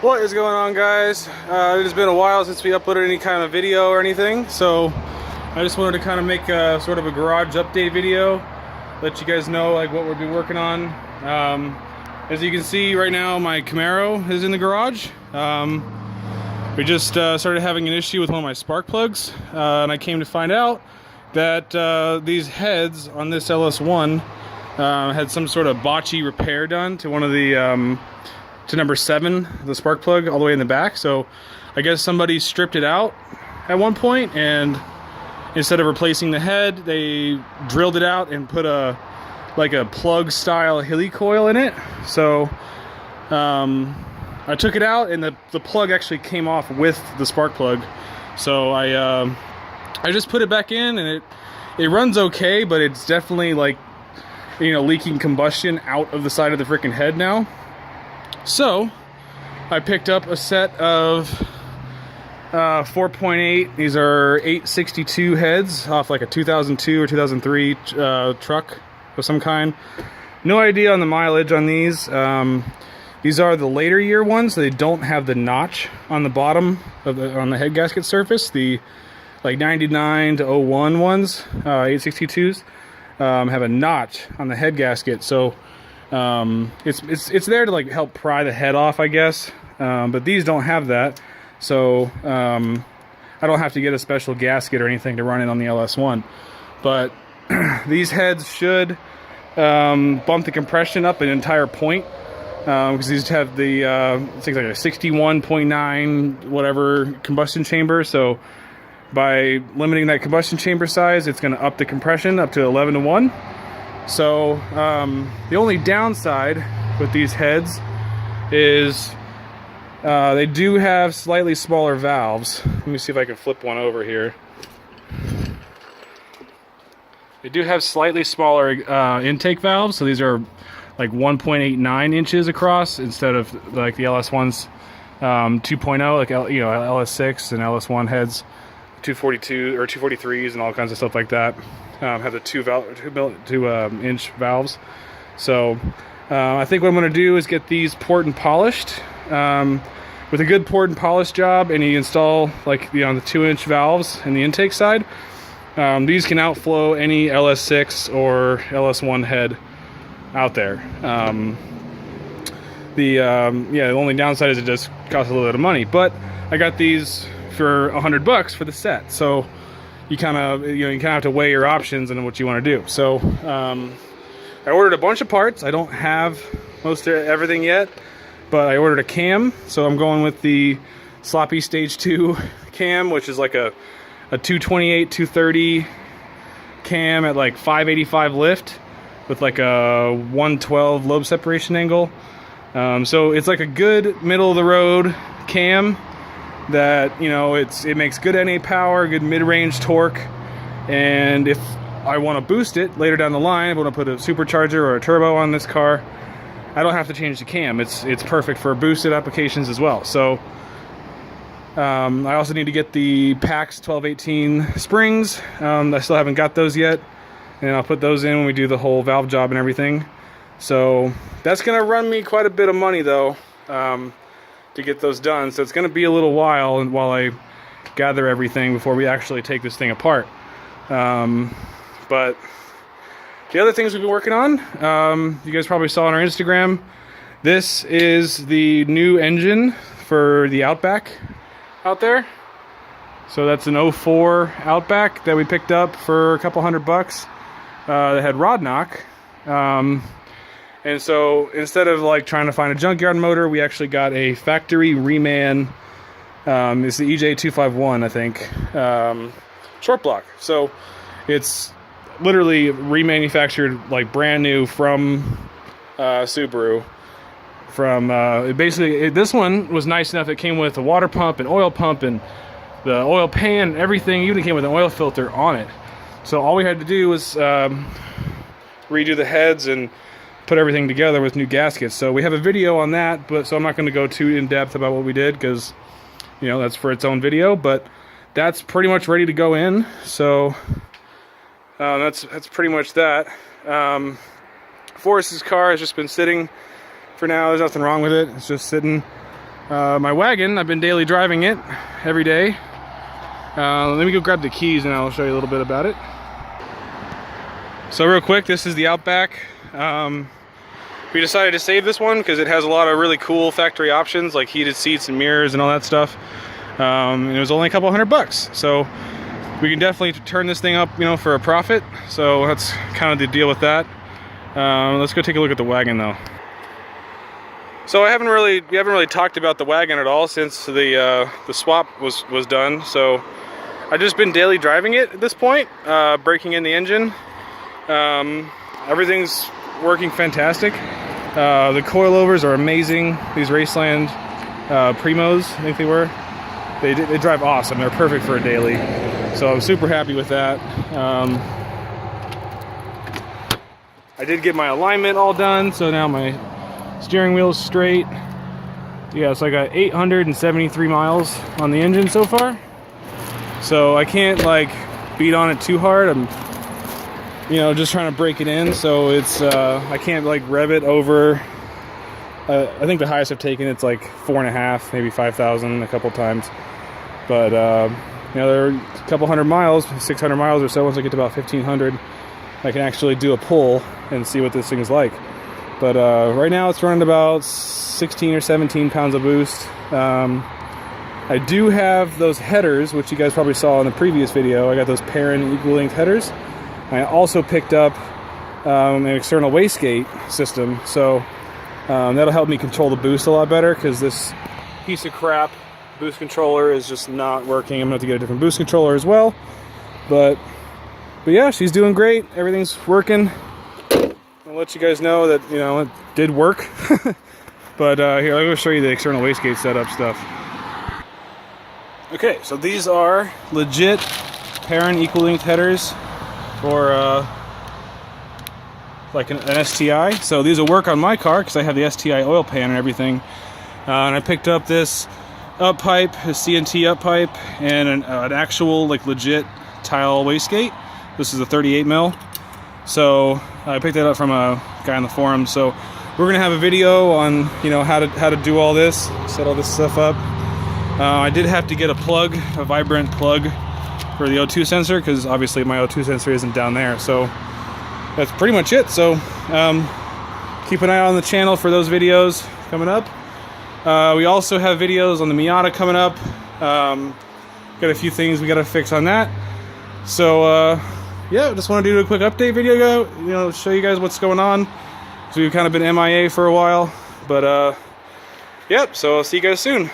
What is going on, guys? It has been a while since we uploaded any kind of video or anything, so I just wanted to kind of make a sort of a garage update video, let you guys know like what we'll be working on. As you can see right now, my Camaro is in the garage. We just started having an issue with one of my spark plugs, and I came to find out that these heads on this LS1 had some sort of botchy repair done to one of the to number 7, the spark plug, all the way in the back. So I guess somebody stripped it out at one point, and instead of replacing the head, they drilled it out and put a plug style helicoil in it. So I took it out, and the plug actually came off with the spark plug. So I just put it back in, and it runs okay, but it's definitely like, you know, leaking combustion out of the side of the freaking head now. So I picked up a set of 4.8. These are 862 heads off like a 2002 or 2003 truck of some kind. No idea on the mileage on these. These are the later year ones. They don't have the notch on the bottom of on the head gasket surface. The like 99 to 01 ones, 862s, have a notch on the head gasket. So it's there to like help pry the head off, I guess. But these don't have that. So I don't have to get a special gasket or anything to run it on the LS1. But these heads should bump the compression up an entire point. Because these have the it's like a 61.9 whatever combustion chamber. So by limiting that combustion chamber size, it's going to up the compression up to 11:1. So the only downside with these heads is they do have slightly smaller valves. Let me see if I can flip one over here. They do have slightly smaller intake valves, so these are like 1.89 inches across instead of like the LS1's 2.0, like LS6 and LS1 heads, 242 or 243s and all kinds of stuff like that. Have the 2 inch valves. So I think what I'm going to do is get these poured and polished. With a good poured and polished job, and you install like the 2-inch valves in the intake side, these can outflow any LS6 or LS1 head out there. The only downside is it just costs a little bit of money, but I got these for $100 for the set. So you kind of have to weigh your options and what you want to do. So I ordered a bunch of parts. I don't have most of everything yet, but I ordered a cam. So I'm going with the Sloppy Stage 2 cam, which is like a 228, 230 cam at like 585 lift with like a 112 lobe separation angle. So it's like a good middle of the road cam that, it makes good NA power, good mid-range torque, and if I want to boost it later down the line, if I want to put a supercharger or a turbo on this car, I don't have to change the cam. It's perfect for boosted applications as well. So I also need to get the PAX 1218 springs. I still haven't got those yet, and I'll put those in when we do the whole valve job and everything. So that's going to run me quite a bit of money though, to get those done. So it's going to be a little while I gather everything before we actually take this thing apart. But the other things we've been working on, you guys probably saw on our Instagram, this is the new engine for the Outback out there. So that's an 04 Outback that we picked up for a couple $100. That had rod knock. And so instead of like trying to find a junkyard motor, we actually got a factory reman. It's the EJ251, I think, short block. So it's literally remanufactured, like brand new from Subaru. From this one was nice enough. It came with a water pump, an oil pump, and the oil pan, and everything. Even came with an oil filter on it. So all we had to do was redo the heads and put everything together with new gaskets. So we have a video on that, but so I'm not going to go too in depth about what we did because that's for its own video. But that's pretty much ready to go in. So that's pretty much that. Forrest's car has just been sitting for now. There's nothing wrong with it. It's just sitting. My wagon, I've been daily driving it every day. Let me go grab the keys and I'll show you a little bit about it. So real quick, this is the Outback. We decided to save this one because it has a lot of really cool factory options like heated seats and mirrors and all that stuff. And it was only a couple $100, so we can definitely turn this thing up, you know, for a profit. So that's kind of the deal with that. Let's go take a look at the wagon though. So we haven't really talked about the wagon at all since the swap was done. So I've just been daily driving it at this point, breaking in the engine. Everything's working fantastic. The coilovers are amazing. These Raceland Primos, I think they were. They drive awesome. They're perfect for a daily. So I'm super happy with that. I did get my alignment all done, so now my steering wheel's straight. Yeah, so I got 873 miles on the engine so far. So I can't like beat on it too hard. I'm, you know, just trying to break it in. So it's I can't like rev it over. I think the highest I've taken it's like 4.5, maybe 5,000 a couple times. But you know, there are a couple hundred miles, 600 miles or so. Once I get to about 1,500, I can actually do a pull and see what this thing is like. But right now it's running about 16 or 17 pounds of boost. I do have those headers, which you guys probably saw in the previous video. I got those Perrin equal length headers. I also picked up an external wastegate system, so that'll help me control the boost a lot better, because this piece of crap boost controller is just not working. I'm gonna have to get a different boost controller as well. But yeah, she's doing great. Everything's working. I'll let you guys know that, you know, it did work. But here, let me show you the external wastegate setup stuff. Okay, so these are legit Perrin equal length headers for like an STI. So these will work on my car because I have the STI oil pan and everything. And I picked up this up pipe, a CNT up pipe, and an actual like legit tile wastegate. This is a 38 mil. So I picked that up from a guy on the forum. So we're gonna have a video on, you know, how to do all this, set all this stuff up. I did have to get a plug, a vibrant plug for the O2 sensor, because obviously my O2 sensor isn't down there. So that's pretty much it. So keep an eye on the channel for those videos coming up. We also have videos on the Miata coming up. Got a few things we got to fix on that. So yeah, just want to do a quick update video, you know, show you guys what's going on. So we've kind of been MIA for a while, but yep. So I'll see you guys soon.